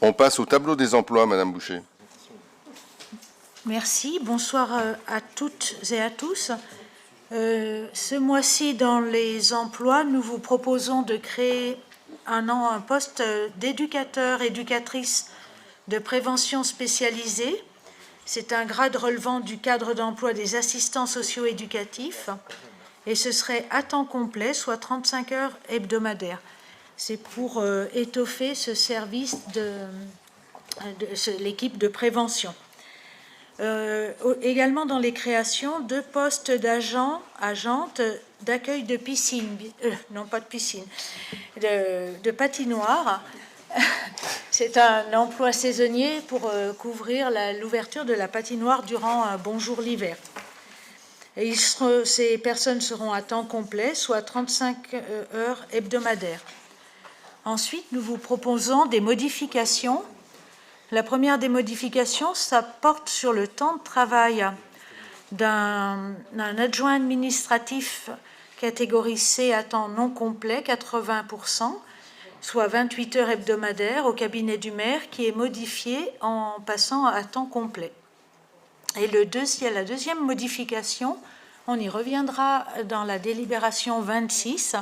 On passe au tableau des emplois, Madame Boucher. Merci. Bonsoir à toutes et à tous. Ce mois-ci, dans les emplois, nous vous proposons de créer un poste d'éducateur, éducatrice de prévention spécialisée. C'est un grade relevant du cadre d'emploi des assistants socio-éducatifs et ce serait à temps complet, soit 35 heures hebdomadaires. C'est pour étoffer ce service de l'équipe de prévention. Également dans les créations, 2 postes agentes d'accueil de piscine, non pas de piscine, de patinoire. C'est un emploi saisonnier pour couvrir l'ouverture de la patinoire durant un bon jour l'hiver. Et ces personnes seront à temps complet, soit 35 heures hebdomadaires. Ensuite, nous vous proposons des modifications. La première des modifications, ça porte sur le temps de travail d'un adjoint administratif catégorie C à temps non complet, 80%, soit 28 heures hebdomadaires au cabinet du maire, qui est modifié en passant à temps complet. Et la deuxième modification, on y reviendra dans la délibération 26,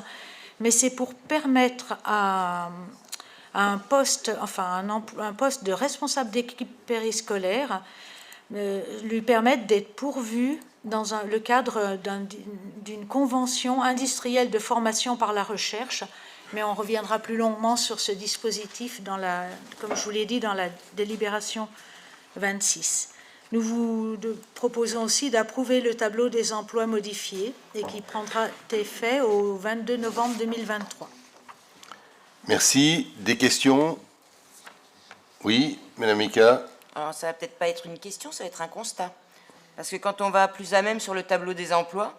mais c'est pour permettre à un poste de responsable d'équipe périscolaire, lui permettre d'être pourvu dans le cadre d'une convention industrielle de formation par la recherche, mais on reviendra plus longuement sur ce dispositif, comme je vous l'ai dit, dans la délibération 26. Nous vous proposons aussi d'approuver le tableau des emplois modifiés et qui prendra effet au 22 novembre 2023. Merci. Des questions? Oui, Madame Mika. Alors, ça va peut-être pas être une question, ça va être un constat. Parce que quand on va plus à même sur le tableau des emplois,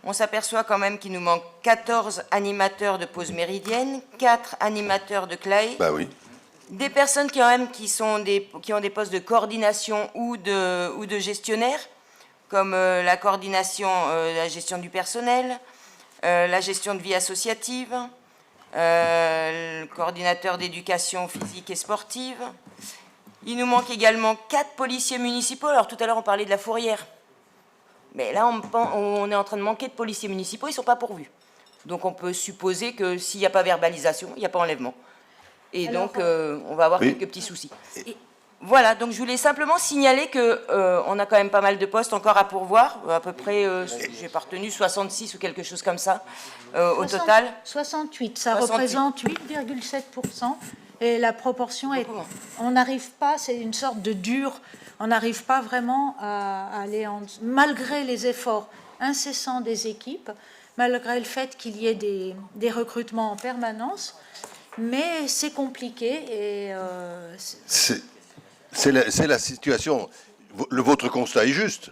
on s'aperçoit quand même qu'il nous manque 14 animateurs de pause méridienne, 4 animateurs de CLAE, Bah oui. des personnes qui ont des postes de coordination ou de gestionnaire, comme la coordination, la gestion du personnel, la gestion de vie associative, le coordinateur d'éducation physique et sportive. Il nous manque également 4 policiers municipaux. Alors tout à l'heure on parlait de la Fourrière, mais là on est en train de manquer de policiers municipaux, ils ne sont pas pourvus. Donc on peut supposer que s'il n'y a pas verbalisation, il n'y a pas enlèvement. Et alors, donc on va avoir quelques petits soucis. Voilà, donc je voulais simplement signaler qu'on a quand même pas mal de postes encore à pourvoir, à peu près, j'ai pas retenu, 66 ou quelque chose comme ça, au total. 68, ça représente 8,7%, et la proportion est... On n'arrive pas, c'est une sorte de dur, on n'arrive pas vraiment à aller malgré les efforts incessants des équipes, malgré le fait qu'il y ait des recrutements en permanence, mais c'est compliqué et... C'est la situation. Votre constat est juste.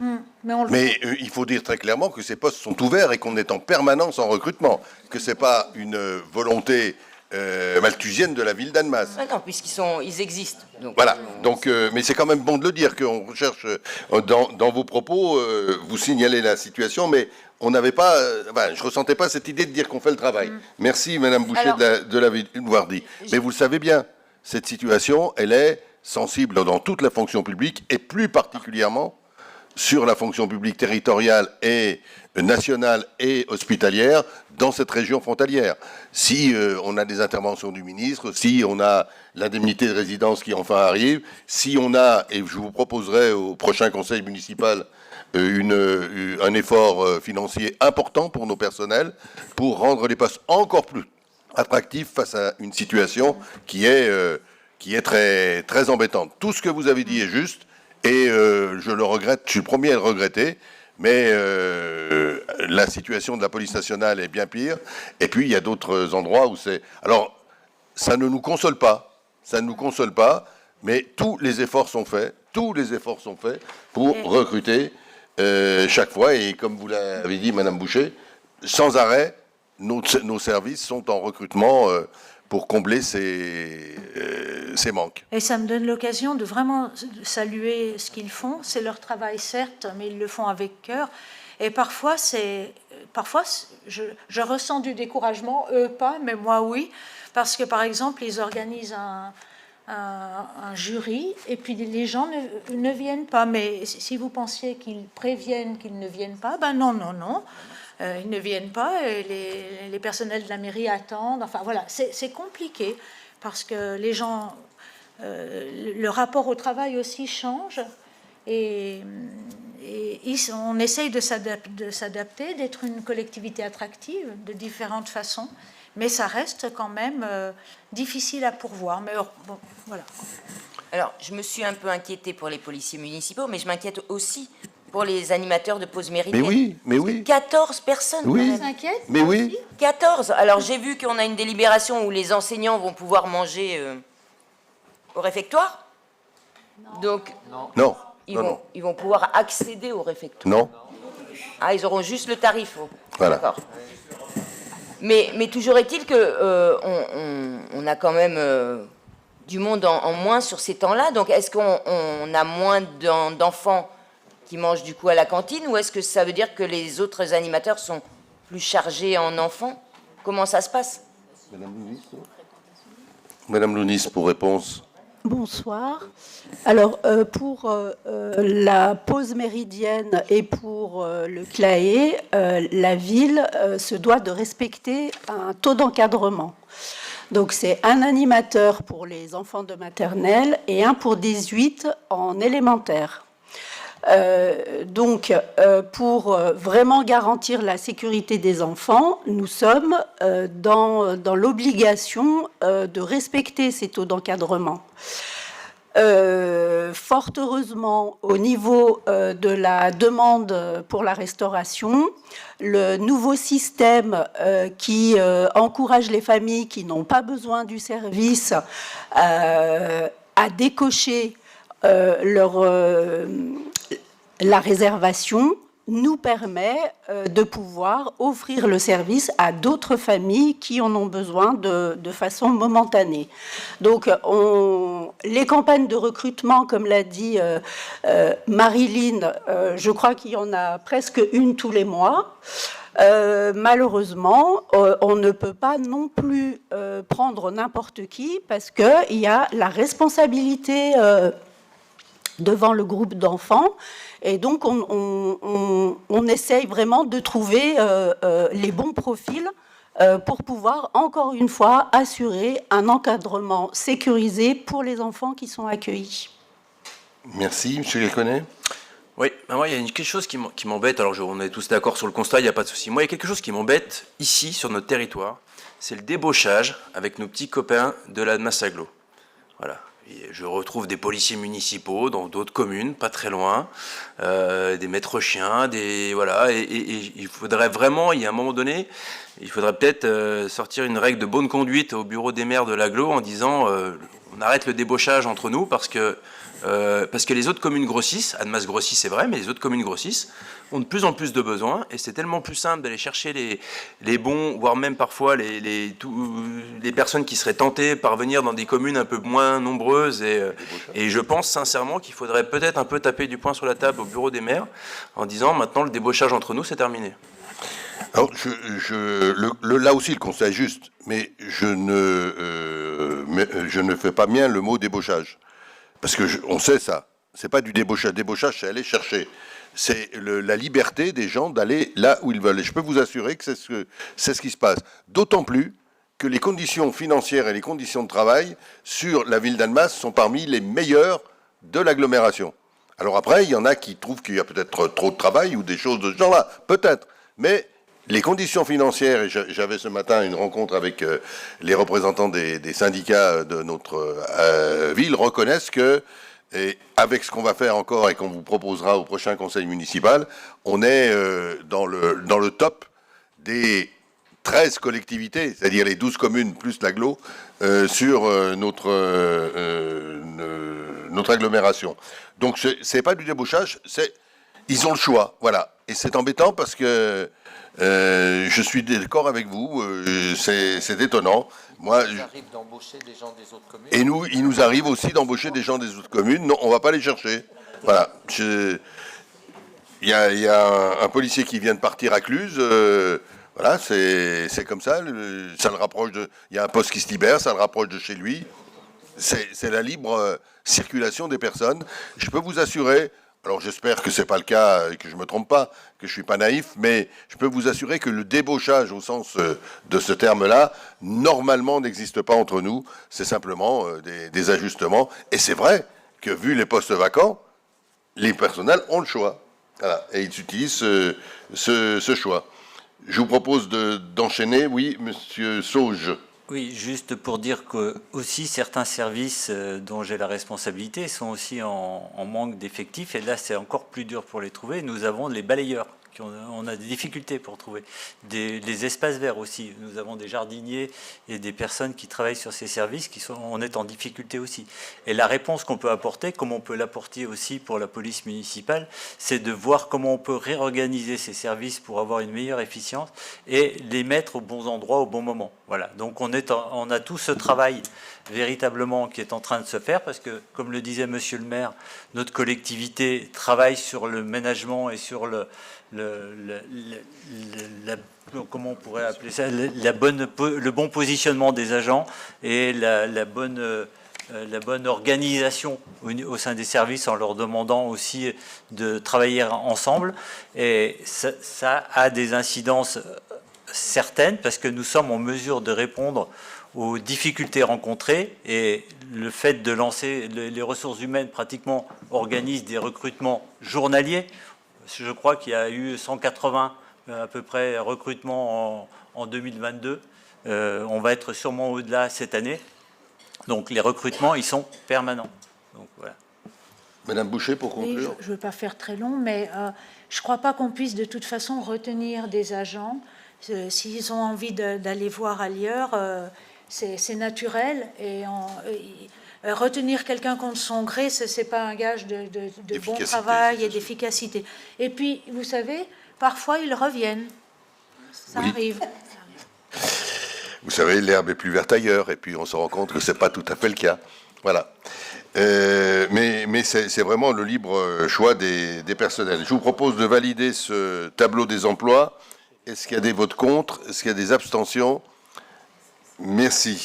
Mais il faut dire très clairement que ces postes sont ouverts et qu'on est en permanence en recrutement. Que ce n'est pas une volonté malthusienne de la ville d'Annemasse. Non, puisqu'ils existent. Donc, voilà. Donc, mais c'est quand même bon de le dire qu'on recherche, dans vos propos, vous signalez la situation, mais on n'avait pas, je ne ressentais pas cette idée de dire qu'on fait le travail. Merci, Madame Boucher, de l'avoir dit. Mais vous le savez bien, cette situation, elle est sensible dans toute la fonction publique et plus particulièrement sur la fonction publique territoriale et nationale et hospitalière dans cette région frontalière. Si on a des interventions du ministre, si on a l'indemnité de résidence qui enfin arrive, si on a, et je vous proposerai au prochain conseil municipal un effort financier important pour nos personnels, pour rendre les postes encore plus attractifs face à une situation qui est très, très embêtante. Tout ce que vous avez dit est juste, et je le regrette, je suis le premier à le regretter, mais la situation de la police nationale est bien pire, et puis il y a d'autres endroits où c'est... Alors, ça ne nous console pas, mais tous les efforts sont faits, pour recruter chaque fois, et comme vous l'avez dit, Madame Boucher, sans arrêt, nos services sont en recrutement pour combler ces manques. Et ça me donne l'occasion de vraiment saluer ce qu'ils font. C'est leur travail, certes, mais ils le font avec cœur. Et parfois je ressens du découragement, eux pas, mais moi oui, parce que par exemple, ils organisent un jury, et puis les gens ne viennent pas. Mais si vous pensiez qu'ils préviennent qu'ils ne viennent pas, ben non, ils ne viennent pas, et les personnels de la mairie attendent. Enfin voilà, c'est compliqué, parce que les gens, le rapport au travail aussi change, et on essaye de s'adapter, d'être une collectivité attractive de différentes façons, mais ça reste quand même difficile à pourvoir. Mais bon, voilà. Alors, je me suis un peu inquiétée pour les policiers municipaux, mais je m'inquiète aussi pour les animateurs de pause méridienne. Mais oui. 14 personnes, Oui. quand même. Ça inquiète, Mais oui. aussi 14. Alors, j'ai vu qu'on a une délibération où les enseignants vont pouvoir manger au réfectoire. Donc, Non. ils vont pouvoir accéder au réfectoire. Non. Ah, ils auront juste le tarif. Voilà. D'accord. Mais toujours est-il que on a quand même du monde en moins sur ces temps-là. Donc, est-ce qu'on a moins d'enfants qui mangent du coup à la cantine, ou est-ce que ça veut dire que les autres animateurs sont plus chargés en enfants? Comment ça se passe? Madame Lounis, pour réponse. Bonsoir. Alors, pour la pause méridienne et pour le CLAE, la ville se doit de respecter un taux d'encadrement. Donc, c'est un animateur pour les enfants de maternelle et un pour 18 en élémentaire. Donc, pour vraiment garantir la sécurité des enfants, nous sommes dans l'obligation de respecter ces taux d'encadrement. Fort heureusement, au niveau de la demande pour la restauration, le nouveau système qui encourage les familles qui n'ont pas besoin du service à décocher la réservation nous permet de pouvoir offrir le service à d'autres familles qui en ont besoin de façon momentanée. Donc, les campagnes de recrutement, comme l'a dit Marilyn, je crois qu'il y en a presque une tous les mois. Malheureusement, on ne peut pas non plus prendre n'importe qui, parce qu'il y a la responsabilité devant le groupe d'enfants, et donc on essaye vraiment de trouver les bons profils pour pouvoir, encore une fois, assurer un encadrement sécurisé pour les enfants qui sont accueillis. Merci, M. Delconnet. Oui, moi, il y a quelque chose qui m'embête. Alors, on est tous d'accord sur le constat, il n'y a pas de souci. Moi, il y a quelque chose qui m'embête ici, sur notre territoire, c'est le débauchage avec nos petits copains de la Massaglo. Voilà. Et je retrouve des policiers municipaux dans d'autres communes, pas très loin, des maîtres chiens, voilà. Et il faudrait vraiment, il y a un moment donné, il faudrait peut-être sortir une règle de bonne conduite au bureau des maires de l'Agglo en disant on arrête le débauchage entre nous parce que les autres communes grossissent, Annemasse grossit c'est vrai, mais les autres communes grossissent, ont de plus en plus de besoins, et c'est tellement plus simple d'aller chercher les bons, voire même parfois les personnes qui seraient tentées par venir dans des communes un peu moins nombreuses, et je pense sincèrement qu'il faudrait peut-être un peu taper du poing sur la table au bureau des maires en disant maintenant le débauchage entre nous c'est terminé. Alors, là aussi, le constat est juste, mais je ne fais pas bien le mot débauchage. Parce qu'on sait ça. C'est pas du débauchage. Débauchage, c'est aller chercher. C'est la liberté des gens d'aller là où ils veulent. Et je peux vous assurer que c'est ce qui se passe. D'autant plus que les conditions financières et les conditions de travail sur la ville d'Annemasse sont parmi les meilleures de l'agglomération. Alors après, il y en a qui trouvent qu'il y a peut-être trop de travail ou des choses de ce genre-là. Peut-être. Mais les conditions financières, et j'avais ce matin une rencontre avec les représentants des syndicats de notre ville, reconnaissent que, et avec ce qu'on va faire encore et qu'on vous proposera au prochain conseil municipal, on est dans le top des 13 collectivités, c'est-à-dire les 12 communes plus l'agglo, sur notre agglomération. Donc c'est pas du débauchage, ils ont le choix, voilà. Et c'est embêtant parce que je suis d'accord avec vous, c'est étonnant. Moi, il nous arrive d'embaucher des gens des autres communes. Et il nous arrive aussi d'embaucher des gens des autres communes. Non, on ne va pas les chercher. Voilà. Il y a un policier qui vient de partir à Cluse. Voilà, c'est comme ça. Ça le rapproche de. Il y a un poste qui se libère, ça le rapproche de chez lui. c'est la libre circulation des personnes. Je peux vous assurer, alors j'espère que c'est pas le cas et que je me trompe pas, que je suis pas naïf, mais je peux vous assurer que le débauchage au sens de ce terme-là, normalement n'existe pas entre nous. C'est simplement des ajustements. Et c'est vrai que vu les postes vacants, les personnels ont le choix. Voilà, et ils utilisent ce choix. Je vous propose d'enchaîner. Oui, Monsieur Sauge. Oui, juste pour dire que aussi certains services dont j'ai la responsabilité sont aussi en manque d'effectifs, et là c'est encore plus dur pour les trouver. Nous avons les balayeurs. On a des difficultés pour trouver des espaces verts aussi. Nous avons des jardiniers et des personnes qui travaillent sur ces services on est en difficulté aussi. Et la réponse qu'on peut apporter, comme on peut l'apporter aussi pour la police municipale, c'est de voir comment on peut réorganiser ces services pour avoir une meilleure efficience et les mettre aux bons endroits au bon moment. Voilà. Donc on a tout ce travail véritablement qui est en train de se faire, parce que, comme le disait Monsieur le maire, notre collectivité travaille sur le ménagement et sur comment on pourrait appeler ça, le bon positionnement des agents et la bonne organisation au sein des services, en leur demandant aussi de travailler ensemble. Et ça a des incidences certaines, parce que nous sommes en mesure de répondre aux difficultés rencontrées, et le fait de lancer les ressources humaines pratiquement organisent des recrutements journaliers. Je crois qu'il y a eu 180 à peu près recrutements en 2022. On va être sûrement au-delà cette année. Donc les recrutements, ils sont permanents. Donc, voilà. Madame Boucher, pour conclure. Oui, je ne veux pas faire très long, mais je ne crois pas qu'on puisse de toute façon retenir des agents. S'ils ont envie d'aller voir ailleurs, c'est naturel. Et retenir quelqu'un contre son gré, ce n'est pas un gage de bon travail et d'efficacité. Et puis, vous savez, parfois, ils reviennent. Ça arrive. Vous savez, l'herbe est plus verte ailleurs, et puis on se rend compte que ce n'est pas tout à fait le cas. Voilà. Mais c'est vraiment le libre choix des personnels. Je vous propose de valider ce tableau des emplois. Est-ce qu'il y a des votes contre? Est-ce qu'il y a des abstentions? Merci.